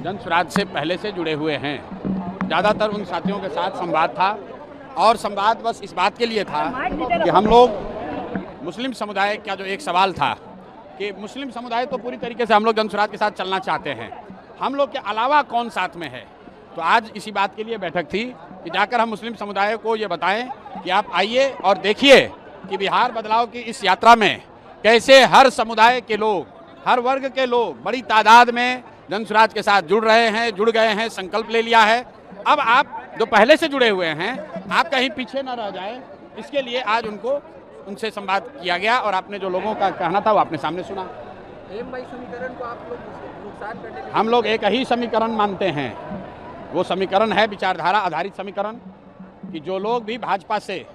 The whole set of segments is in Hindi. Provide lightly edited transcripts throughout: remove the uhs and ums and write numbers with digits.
जन स्वराज से पहले से जुड़े हुए हैं। ज़्यादातर उन साथियों के साथ संवाद था और संवाद बस इस बात के लिए था कि हम लोग मुस्लिम समुदाय का जो एक सवाल था कि मुस्लिम समुदाय तो पूरी तरीके से हम लोग जन स्वराज के साथ चलना चाहते हैं, हम लोग के अलावा कौन साथ में है। तो आज इसी बात के लिए बैठक थी कि जाकर हम मुस्लिम समुदाय को ये बताएं कि आप आइए और देखिए कि बिहार बदलाव की इस यात्रा में कैसे हर समुदाय के लोग, हर वर्ग के लोग बड़ी तादाद में जन स्वराज के साथ जुड़ रहे हैं, जुड़ गए हैं, संकल्प ले लिया है। अब आप जो पहले से जुड़े हुए हैं, आप कहीं पीछे न रह जाएं, इसके लिए आज उनसे संवाद किया गया और आपने जो लोगों का कहना था वो आपने सामने सुना। समीकरण को आप लोग नुकसान करने के हम लोग एक ही समीकरण मानते हैं, वो समीकरण है विचारधारा आधारित समीकरण कि जो लोग भी भाजपा से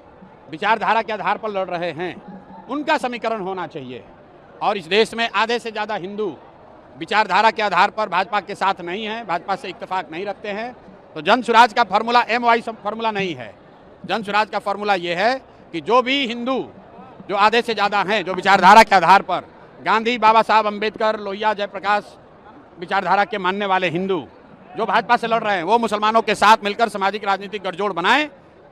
विचारधारा के आधार पर लड़ रहे हैं उनका समीकरण होना चाहिए। और इस देश में आधे से ज़्यादा हिंदू विचारधारा के आधार पर भाजपा के साथ नहीं हैं, भाजपा से इत्तेफाक नहीं रखते हैं। तो जन स्वराज का फार्मूला MY फार्मूला नहीं है। जन स्वराज का फार्मूला ये है कि जो भी हिंदू, जो आधे से ज़्यादा हैं, जो विचारधारा के आधार पर गांधी, बाबा साहब अम्बेडकर, लोहिया, जयप्रकाश विचारधारा के मानने वाले हिंदू जो भाजपा से लड़ रहे हैं, वो मुसलमानों के साथ मिलकर सामाजिक राजनीतिक गठजोड़ बनाएं।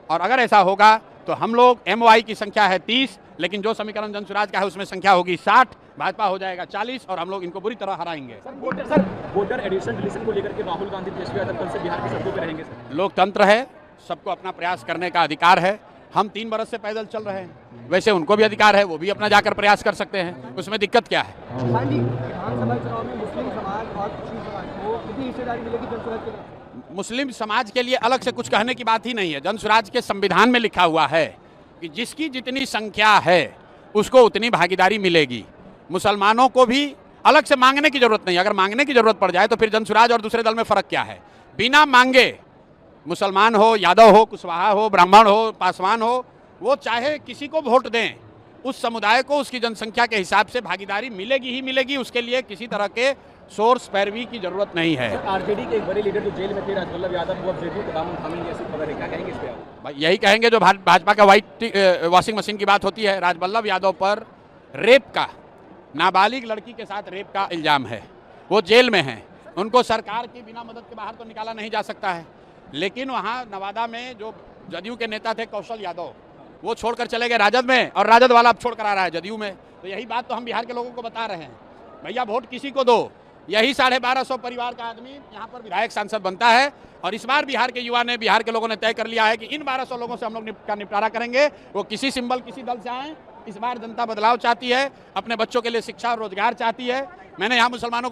और अगर ऐसा होगा तो हम लोग MY की संख्या है 30, लेकिन जो समीकरण जन स्वराज का है उसमें संख्या होगी 60, भाजपा हो जाएगा 40 और हम लोग इनको बुरी तरह हराएंगे। सर वोटर एडिशन डिलीशन को लेकर के राहुल गांधी तेजस्वी यादव कल से बिहार की सड़कों पर रहेंगे। सर लोकतंत्र है, सबको अपना प्रयास करने का अधिकार है। हम 3 बरस से पैदल चल रहे हैं, वैसे उनको भी अधिकार है, वो भी अपना जाकर प्रयास कर सकते हैं, उसमें दिक्कत क्या है। विधानसभा चुनाव में मुस्लिम समाज और क्रिश्चियन समाज को कितनी हिस्सेदारी मिलेगी जन स्वराज के लिए? मुस्लिम समाज के लिए अलग से कुछ कहने की बात ही नहीं है। जन स्वराज के संविधान में लिखा हुआ है कि जिसकी जितनी संख्या है उसको उतनी भागीदारी मिलेगी। मुसलमानों को भी अलग से मांगने की जरूरत नहीं। अगर मांगने की जरूरत पड़ जाए तो फिर जन स्वराज और दूसरे दल में फर्क क्या है। बिना मांगे मुसलमान हो, यादव हो, कुशवाहा हो, ब्राह्मण हो, पासवान हो, वो चाहे किसी को वोट दें, उस समुदाय को उसकी जनसंख्या के हिसाब से भागीदारी मिलेगी ही मिलेगी। उसके लिए किसी तरह के सोर्स पैरवी की जरूरत नहीं है। आरजेडी के एक बड़े लीडर जो जेल में थे, राजवल्लभ यादव, वो अब जेल का दामन थामेंगे, ऐसी खबर है, क्या कहेंगे इस पे आप? यही कहेंगे जो भाजपा का व्हाइट वॉशिंग मशीन की बात होती है। राजवल्लभ यादव पर रेप का, नाबालिग लड़की के साथ रेप का इल्जाम है, वो जेल में हैं। उनको सरकार की बिना मदद के बाहर तो निकाला नहीं जा सकता है। लेकिन वहाँ नवादा में जो जदयू के नेता थे कौशल यादव, वो छोड़कर चले गए राजद में, और राजद वाला अब छोड़ कर आ रहा है जदयू में। तो यही बात तो हम बिहार के लोगों को बता रहे हैं, भैया वोट किसी को दो। यही 1250 परिवार का आदमी यहाँ पर विधायक सांसद बनता है। और इस बार बिहार के युवा ने, बिहार के लोगों ने तय कर लिया है कि इन 1200 लोगों से हम लोग का निपटारा करेंगे। वो किसी सिंबल, किसी दल से आए। इस बार जनता बदलाव चाहती है, अपने बच्चों के लिए शिक्षा और रोजगार चाहती है। मैंने यहाँ मुसलमानों